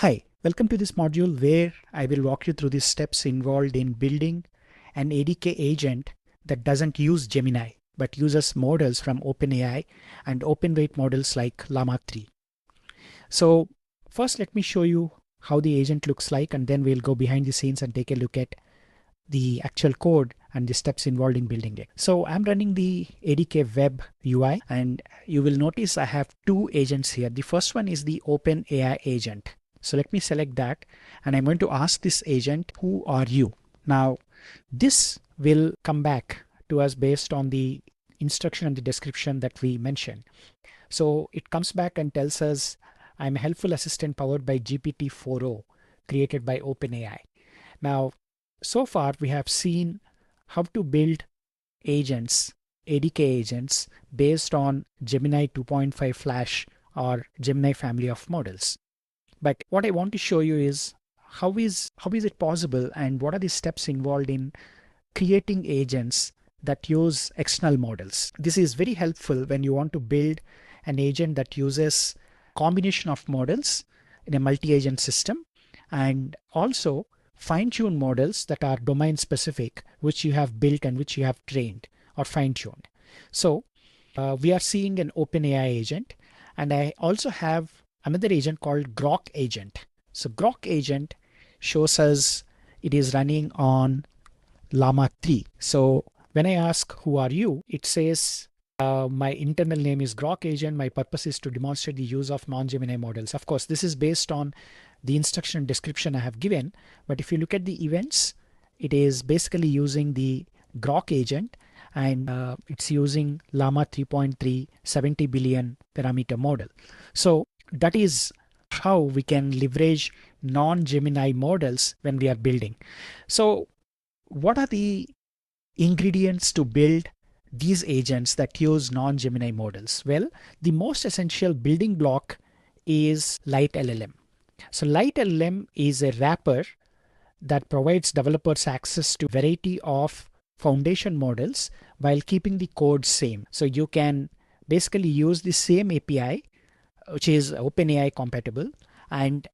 Hi, welcome to this module where I will walk you through the steps involved in building an ADK agent that doesn't use Gemini but uses models from OpenAI and open weight models like Llama 3. So first let me show you how the agent looks like, and then we'll go behind the scenes and take a look at the actual code and the steps involved in building it. So I'm running the ADK web UI, and you will notice I have two agents here. The first one is the OpenAI agent. So let me select that, and I'm going to ask this agent, who are you? Now, this will come back to us based on the instruction and the description that we mentioned. So it comes back and tells us, I'm a helpful assistant powered by GPT-4o, created by OpenAI. Now, so far we have seen how to build agents, ADK agents, based on Gemini 2.5 Flash or Gemini family of models. But what I want to show you is how is it possible, and what are the steps involved in creating agents that use external models. This is very helpful when you want to build an agent that uses combination of models in a multi-agent system, and also fine-tune models that are domain specific, which you have built and which you have trained or fine-tuned. So we are seeing an OpenAI agent, and I also have another agent called Grok agent. So Grok agent shows us it is running on Llama 3. So when I ask who are you, it says my internal name is Grok agent. My purpose is to demonstrate the use of non-Gemini models. Of course, this is based on the instruction and description I have given. But if you look at the events, it is basically using the Grok agent, and it's using Llama 3.3 70 billion parameter model. So that is how we can leverage non-Gemini models when we are building. So what are the ingredients to build these agents that use non-Gemini models? Well, the most essential building block is LiteLLM. So LiteLLM is a wrapper that provides developers access to a variety of foundation models while keeping the code same. So you can basically use the same API, which is OpenAI compatible, and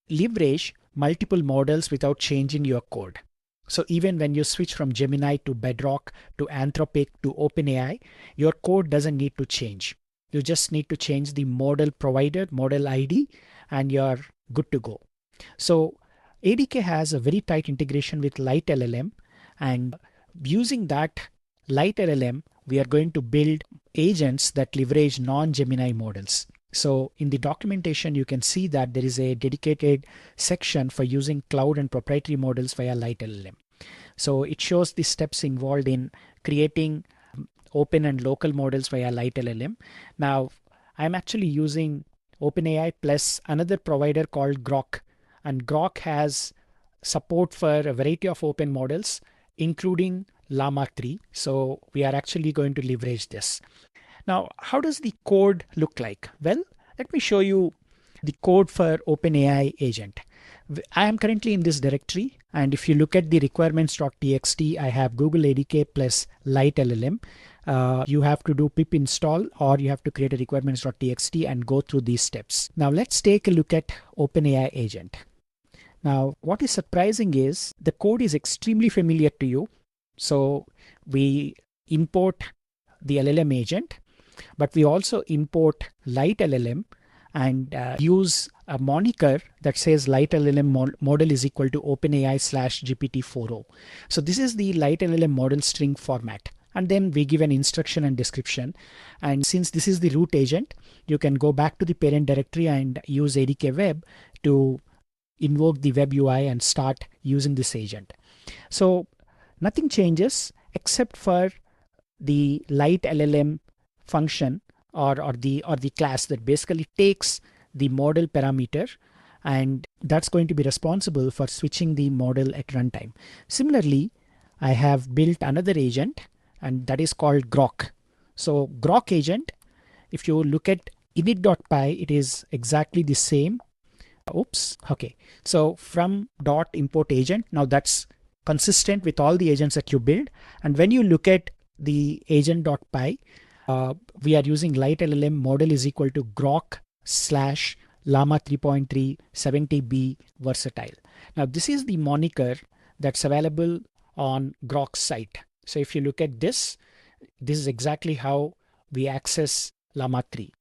leverage multiple models without changing your code. So even when you switch from Gemini to Bedrock to Anthropic to OpenAI, your code doesn't need to change. You just need to change the model provider, model ID, and you're good to go. So ADK has a very tight integration with LiteLLM, and using that LiteLLM, we are going to build agents that leverage non-Gemini models. So in the documentation, you can see that there is a dedicated section for using cloud and proprietary models via LiteLLM. So it shows the steps involved in creating open and local models via LiteLLM. Now, I'm actually using OpenAI plus another provider called Grok, and Grok has support for a variety of open models, including Llama 3. So we are actually going to leverage this. Now, how does the code look like? Well, let me show you the code for OpenAI agent. I am currently in this directory, and if you look at the requirements.txt, I have Google ADK plus LiteLLM. You have to do pip install, or you have to create a requirements.txt and go through these steps. Now let's take a look at OpenAI agent. Now, what is surprising is the code is extremely familiar to you. So we import the LLM agent, but we also import LiteLLM and use a moniker that says LiteLLM model is equal to OpenAI / GPT-4o. So this is the LiteLLM model string format. And then we give an instruction and description. And since this is the root agent, you can go back to the parent directory and use ADK web to invoke the web UI and start using this agent. So nothing changes except for the LiteLLM function or the class that basically takes the model parameter, and that's going to be responsible for switching the model at runtime. Similarly, I have built another agent, and that is called Grok. So Grok agent, if you look at init.py, it is exactly the same. Oops. Okay. So from .import agent, now that's consistent with all the agents that you build. And when you look at the agent.py, we are using LiteLLM model is equal to Grok / Llama 3.3 70B versatile. Now this is the moniker that's available on Grok's site. So if you look at this, this is exactly how we access Llama 3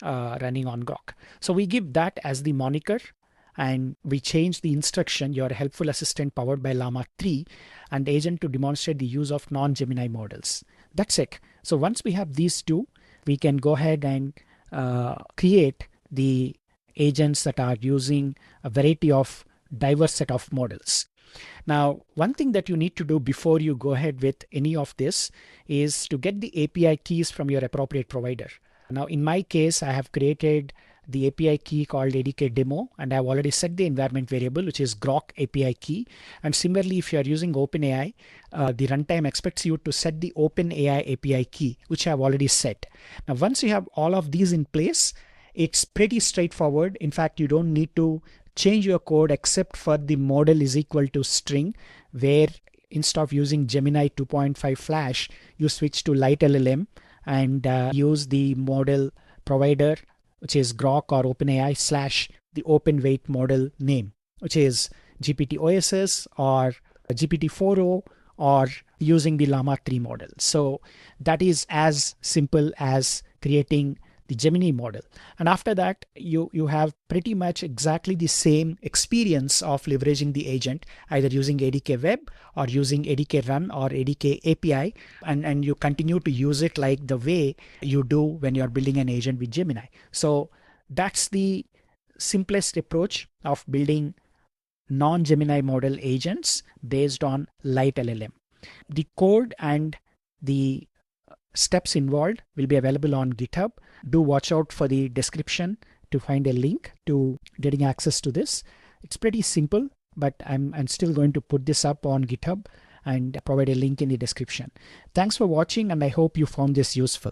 running on Grok. So we give that as the moniker, and we change the instruction, your helpful assistant powered by Llama 3 and agent to demonstrate the use of non-Gemini models. That's it. So once we have these two, we can go ahead and create the agents that are using a variety of diverse set of models. Now, one thing that you need to do before you go ahead with any of this is to get the API keys from your appropriate provider. Now, in my case, I have created the API key called ADK demo, and I've already set the environment variable, which is Grok API key. And similarly, if you are using OpenAI, the runtime expects you to set the OpenAI API key, which I've already set. Now, once you have all of these in place, it's pretty straightforward. In fact, you don't need to change your code except for the model is equal to string, where instead of using Gemini 2.5 Flash, you switch to LiteLLM and use the model provider, which is Grok or OpenAI / the open weight model name, which is GPT OSS or GPT-4o, or using the Llama 3 model. So that is as simple as creating the Gemini model. And after that, you have pretty much exactly the same experience of leveraging the agent, either using ADK Web or using ADK Run or ADK API, and you continue to use it like the way you do when you're building an agent with Gemini. So that's the simplest approach of building non-Gemini model agents based on LiteLLM. The code and the steps involved will be available on GitHub. Do watch out for the description to find a link to getting access to this. It's pretty simple, but I'm still going to put this up on GitHub and provide a link in the description. Thanks for watching, and I hope you found this useful.